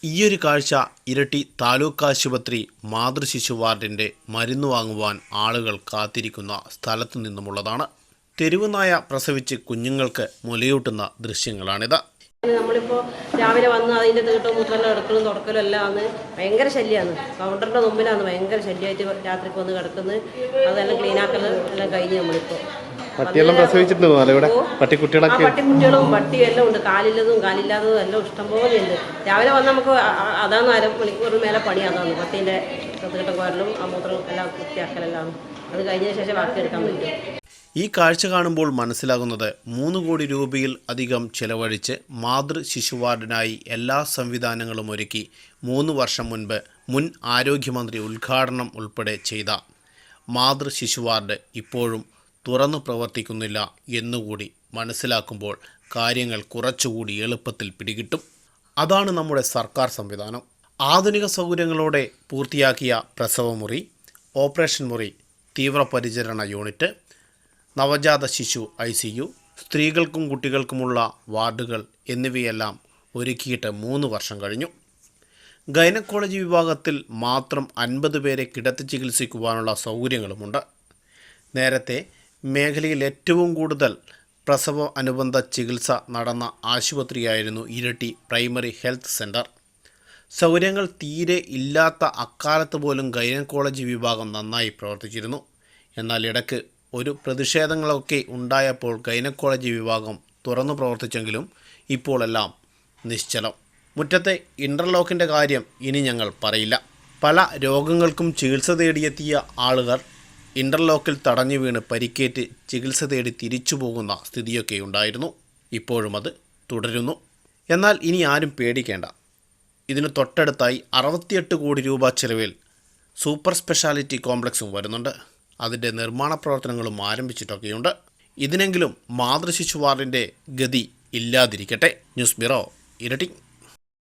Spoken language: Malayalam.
ഈയൊരു കാഴ്ച ഇരട്ടി താലൂക്ക് ആശുപത്രി മാതൃശിശു വാർഡിൻ്റെ മരുന്ന് വാങ്ങുവാൻ ആളുകൾ കാത്തിരിക്കുന്ന സ്ഥലത്തു നിന്നുമുള്ളതാണ്. തെരുവുനായ പ്രസവിച്ച് കുഞ്ഞുങ്ങൾക്ക് മുലയൂട്ടുന്ന ദൃശ്യങ്ങളാണിത്. നമ്മളിപ്പോൾ രാവിലെ വന്ന് അതിൻ്റെ തീട്ടവും മുട്ടെല്ലാം എടുക്കലും തുടക്കലും എല്ലാം ആണ് ഭയങ്കര ശല്യമാണ്. കൗണ്ടറിൻ്റെ മുമ്പിലാണ് ഭയങ്കര ശല്യമായിട്ട് രാത്രിക്ക് വന്ന് കിടക്കുന്നത്. അതെല്ലാം ക്ലീനാക്കലും എല്ലാം കഴിഞ്ഞ് നമ്മളിപ്പോൾ പട്ടിയെല്ലാം പ്രസവിച്ചിട്ടുണ്ടോ? പട്ടിക്കുട്ടികളൊക്കെ പട്ടിക്കുട്ടികളും പട്ടിയും എല്ലാം ഉണ്ട്. കാലില്ലതും കാലില്ലാത്തതും എല്ലാം ഇഷ്ടംപോലെ ഉണ്ട്. രാവിലെ വന്ന് നമുക്ക് അതാണ് അരമണിക്കൂർ മേലെ പണി. അതാണ് പട്ടീൻ്റെ തീട്ടം കോരലും ആ മൂത്രം എല്ലാം വൃത്തിയാക്കലെല്ലാം. അത് കഴിഞ്ഞതിന് ശേഷം ബാക്കി എടുക്കാൻ പറ്റും. ഈ കാഴ്ച കാണുമ്പോൾ മനസ്സിലാകുന്നത് 3 കോടി രൂപയിൽ അധികം ചെലവഴിച്ച് മാതൃ ശിശു വാർഡിനായി എല്ലാ സംവിധാനങ്ങളും ഒരുക്കി 3 വർഷം മുൻപ് മുൻ ആരോഗ്യമന്ത്രി ഉദ്ഘാടനം ഉൾപ്പെടെ ചെയ്ത മാതൃ ശിശു വാർഡ് ഇപ്പോഴും തുറന്നു പ്രവർത്തിക്കുന്നില്ല എന്നുകൂടി മനസ്സിലാക്കുമ്പോൾ കാര്യങ്ങൾ കുറച്ചുകൂടി എളുപ്പത്തിൽ പിടികിട്ടും. അതാണ് നമ്മുടെ സർക്കാർ സംവിധാനം. ആധുനിക സൗകര്യങ്ങളോടെ പൂർത്തിയാക്കിയ പ്രസവമുറി, ഓപ്പറേഷൻ മുറി, തീവ്രപരിചരണ യൂണിറ്റ്, നവജാത ശിശു ICU, സ്ത്രീകൾക്കും കുട്ടികൾക്കുമുള്ള വാർഡുകൾ എന്നിവയെല്ലാം ഒരുക്കിയിട്ട് 3 വർഷം കഴിഞ്ഞു. ഗൈനക്കോളജി വിഭാഗത്തിൽ മാത്രം 50 പേരെ കിടത്തി ചികിത്സിക്കുവാനുള്ള സൗകര്യങ്ങളുമുണ്ട്. നേരത്തെ മേഖലയിൽ ഏറ്റവും കൂടുതൽ പ്രസവ അനുബന്ധ ചികിത്സ നടന്ന ആശുപത്രിയായിരുന്നു ഇരട്ടി പ്രൈമറി ഹെൽത്ത് സെൻറ്റർ. സൗകര്യങ്ങൾ തീരെ ഇല്ലാത്ത അക്കാലത്ത് പോലും ഗൈനക്കോളജി വിഭാഗം നന്നായി പ്രവർത്തിച്ചിരുന്നു. എന്നാൽ ഇടയ്ക്ക് ഒരു പ്രതിഷേധങ്ങളൊക്കെ ഉണ്ടായപ്പോൾ ഗൈനക്കോളജി വിഭാഗം തുറന്നു പ്രവർത്തിച്ചെങ്കിലും ഇപ്പോൾ എല്ലാം നിശ്ചലം. മുറ്റത്തെ ഇൻ്റർലോക്കിൻ്റെ കാര്യം ഇനി ഞങ്ങൾ പറയില്ല. പല രോഗങ്ങൾക്കും ചികിത്സ തേടിയെത്തിയ ആളുകൾ ഇൻ്റർലോക്കിൽ തടഞ്ഞു വീണ് പരിക്കേറ്റ് ചികിത്സ തേടി തിരിച്ചു പോകുന്ന സ്ഥിതിയൊക്കെ ഉണ്ടായിരുന്നു. ഇപ്പോഴും അത് തുടരുന്നു. എന്നാൽ ഇനി ആരും പേടിക്കേണ്ട. ഇതിന് തൊട്ടടുത്തായി 68 കോടി രൂപ ചെലവിൽ സൂപ്പർ സ്പെഷ്യാലിറ്റി കോംപ്ലക്സും വരുന്നുണ്ട്. അതിൻ്റെ നിർമ്മാണ പ്രവർത്തനങ്ങളും ആരംഭിച്ചിട്ടൊക്കെയുണ്ട്. ഇതിനെങ്കിലും മാതൃശിശു വാർഡിൻ്റെ ഗതി ഇല്ലാതിരിക്കട്ടെ. ന്യൂസ് ബ്യൂറോ, ഇരട്ടി.